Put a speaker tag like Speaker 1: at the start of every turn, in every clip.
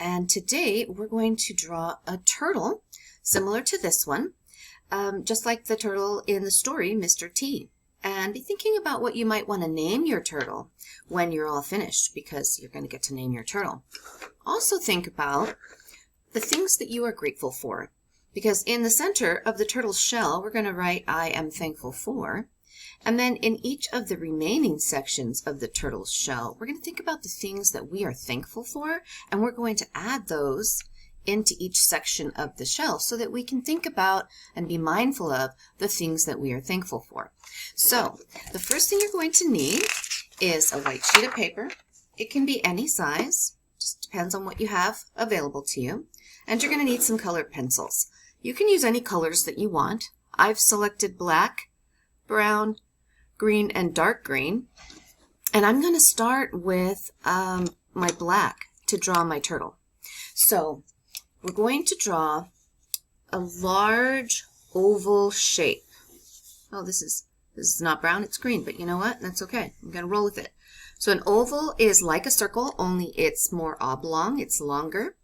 Speaker 1: and today we're going to draw a turtle similar to this one, just like the turtle in the story, Mr. T. And be thinking about what you might want to name your turtle when you're all finished, because you're going to get to name your turtle. Also think about the things that you are grateful for, because in the center of the turtle's shell, we're going to write, I am thankful for. And then in each of the remaining sections of the turtle's shell, we're going to think about the things that we are thankful for, and we're going to add those into each section of the shell so that we can think about and be mindful of the things that we are thankful for. So the first thing you're going to need is a white sheet of paper. It can be any size, just depends on what you have available to you. And you're going to need some colored pencils. You can use any colors that you want. I've selected black, brown, green, and dark green. And I'm going to start with my black to draw my turtle. So we're going to draw a large oval shape. Oh, this is not brown, it's green, but you know what? That's okay. I'm going to roll with it. So an oval is like a circle, only it's more oblong, it's longer.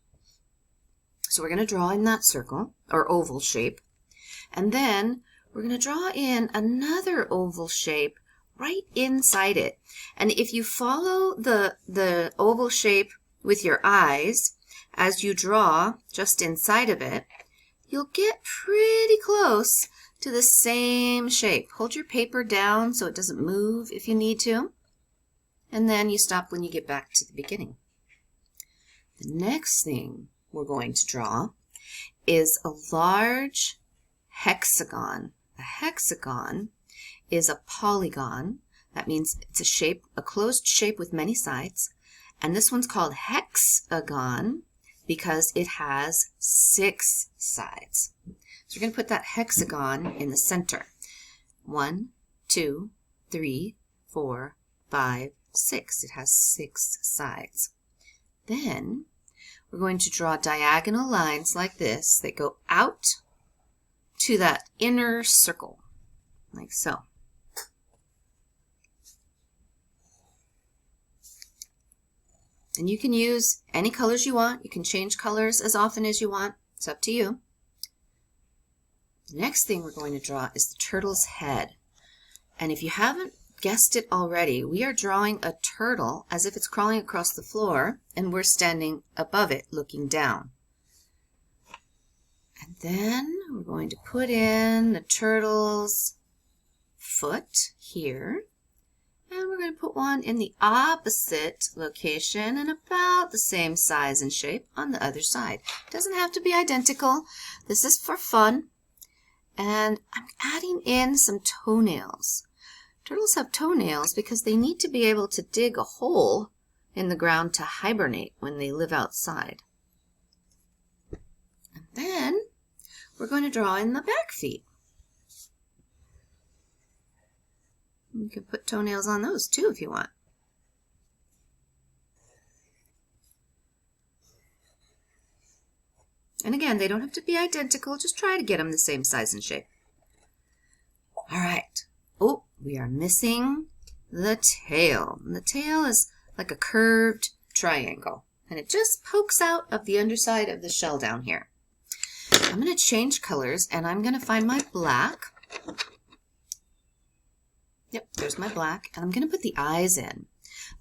Speaker 1: So we're going to draw in that circle, or oval shape. And then we're going to draw in another oval shape right inside it. And if you follow the oval shape with your eyes, as you draw just inside of it, you'll get pretty close to the same shape. Hold your paper down so it doesn't move if you need to. And then you stop when you get back to the beginning. The next thing we're going to draw is a large hexagon. A hexagon is a polygon. That means it's a shape, a closed shape with many sides. And this one's called hexagon because it has 6 sides. So we're going to put that hexagon in the center. 1, 2, 3, 4, 5, 6. It has 6 sides. Then we're going to draw diagonal lines like this that go out to that inner circle, like so. And you can use any colors you want. You can change colors as often as you want. It's up to you. The next thing we're going to draw is the turtle's head. And if you haven't guessed it already, we are drawing a turtle as if it's crawling across the floor and we're standing above it looking down. And then we're going to put in the turtle's foot here. And we're going to put one in the opposite location and about the same size and shape on the other side. It doesn't have to be identical. This is for fun. And I'm adding in some toenails. Turtles have toenails because they need to be able to dig a hole in the ground to hibernate when they live outside. And then we're going to draw in the back feet. You can put toenails on those too if you want. And again, they don't have to be identical. Just try to get them the same size and shape. All right. Oh, we are missing the tail. And the tail is like a curved triangle. And it just pokes out of the underside of the shell down here. I'm going to change colors and I'm going to find my black. Yep, there's my black. And I'm going to put the eyes in.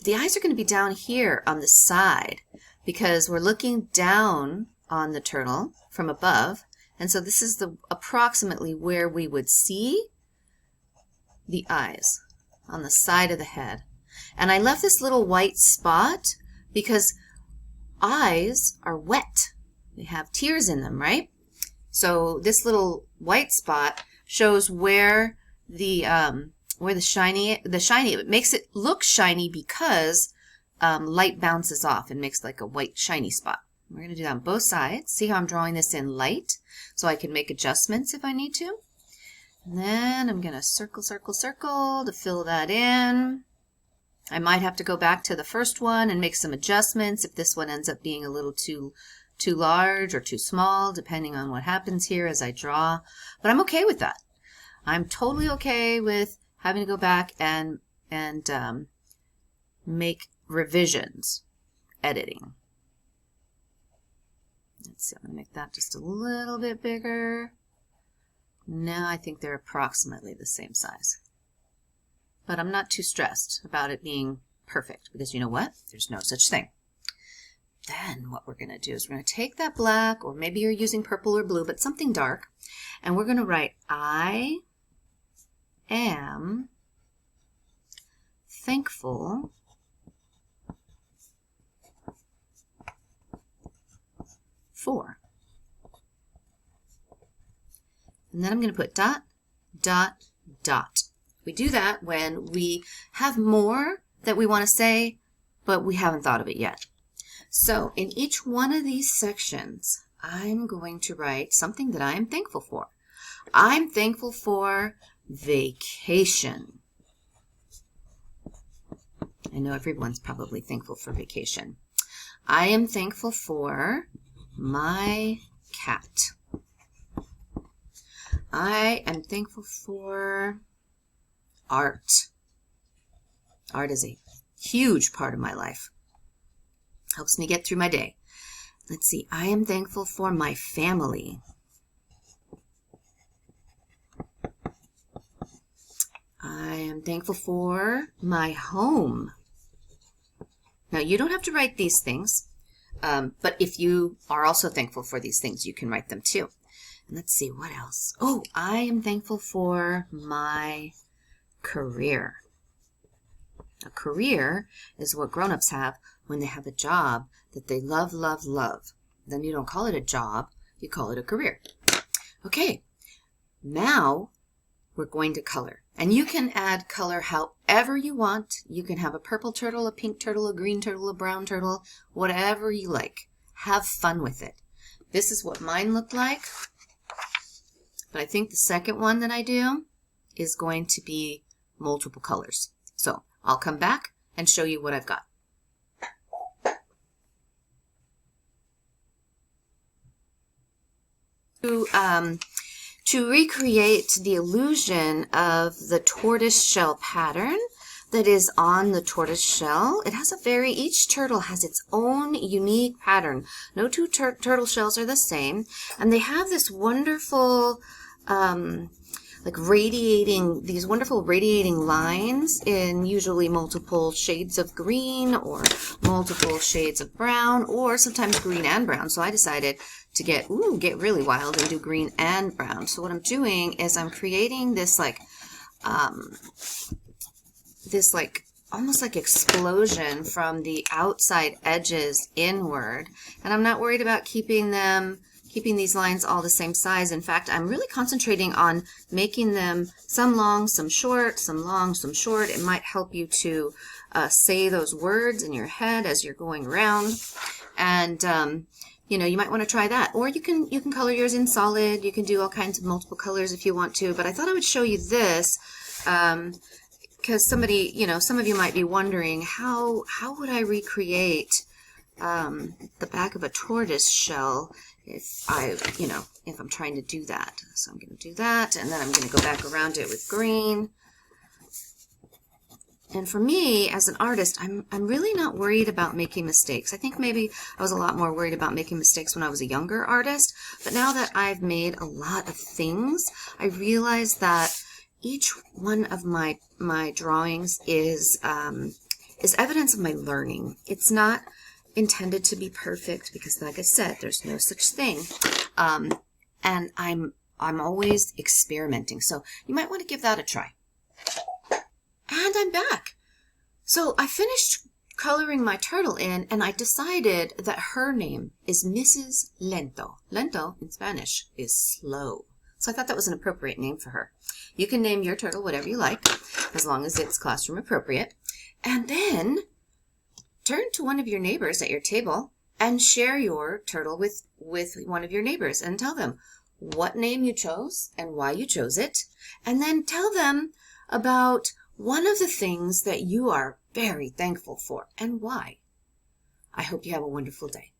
Speaker 1: The eyes are going to be down here on the side because we're looking down on the turtle from above. And so this is approximately where we would see the eyes, on the side of the head. And I left this little white spot because eyes are wet. They have tears in them, right? So this little white spot shows where the shiny, it makes it look shiny because light bounces off and makes like a white shiny spot. We're going to do that on both sides. See how I'm drawing this in light so I can make adjustments if I need to. And then I'm going to circle, circle, circle to fill that in. I might have to go back to the first one and make some adjustments if this one ends up being a little too large or too small, depending on what happens here as I draw. But I'm okay with that. I'm totally okay with having to go back and make revisions, editing. Let's see, I'm going to make that just a little bit bigger. Now I think they're approximately the same size. But I'm not too stressed about it being perfect because you know what? There's no such thing. Then what we're going to do is we're going to take that black, or maybe you're using purple or blue, but something dark, and we're going to write I am thankful for. And then I'm going to put dot, dot, dot. We do that when we have more that we want to say, but we haven't thought of it yet. So in each one of these sections, I'm going to write something that I'm thankful for. I'm thankful for vacation. I know everyone's probably thankful for vacation. I am thankful for my cat. I am thankful for art. Art is a huge part of my life. Helps me get through my day. Let's see. I am thankful for my family. I am thankful for my home. Now, you don't have to write these things, but if you are also thankful for these things, you can write them too. And let's see, what else? Oh, I am thankful for my career. A career is what grown-ups have when they have a job that they love, love, love. Then you don't call it a job, you call it a career. Okay, now we're going to color. And you can add color however you want. You can have a purple turtle, a pink turtle, a green turtle, a brown turtle, whatever you like. Have fun with it. This is what mine looked like. But I think the second one that I do is going to be multiple colors. So I'll come back and show you what I've got. To recreate the illusion of the tortoise shell pattern that is on the tortoise shell, it has each turtle has its own unique pattern. No two turtle shells are the same, and they have this wonderful these wonderful radiating lines in usually multiple shades of green or multiple shades of brown, or sometimes green and brown. So I decided to get really wild and do green and brown. So what I'm doing is I'm creating this almost like explosion from the outside edges inward, and I'm not worried about keeping these lines all the same size. In fact, I'm really concentrating on making them some long, some short, some long, some short. It might help you to say those words in your head as you're going around. And you know, you might want to try that. Or you can color yours in solid. You can do all kinds of multiple colors if you want to. But I thought I would show you this because some of you might be wondering, how would I recreate the back of a tortoise shell if I'm trying to do that. So I'm going to do that, and then I'm going to go back around it with green. And for me, as an artist, I'm really not worried about making mistakes. I think maybe I was a lot more worried about making mistakes when I was a younger artist, but now that I've made a lot of things, I realize that each one of my drawings is evidence of my learning. It's not intended to be perfect because, like I said, there's no such thing. And I'm always experimenting. So you might want to give that a try. And I'm back. So I finished coloring my turtle in, and I decided that her name is Mrs. Lento. Lento in Spanish is slow. So I thought that was an appropriate name for her. You can name your turtle whatever you like, as long as it's classroom appropriate. And then turn to one of your neighbors at your table and share your turtle with one of your neighbors and tell them what name you chose and why you chose it. And then tell them about one of the things that you are very thankful for and why. I hope you have a wonderful day.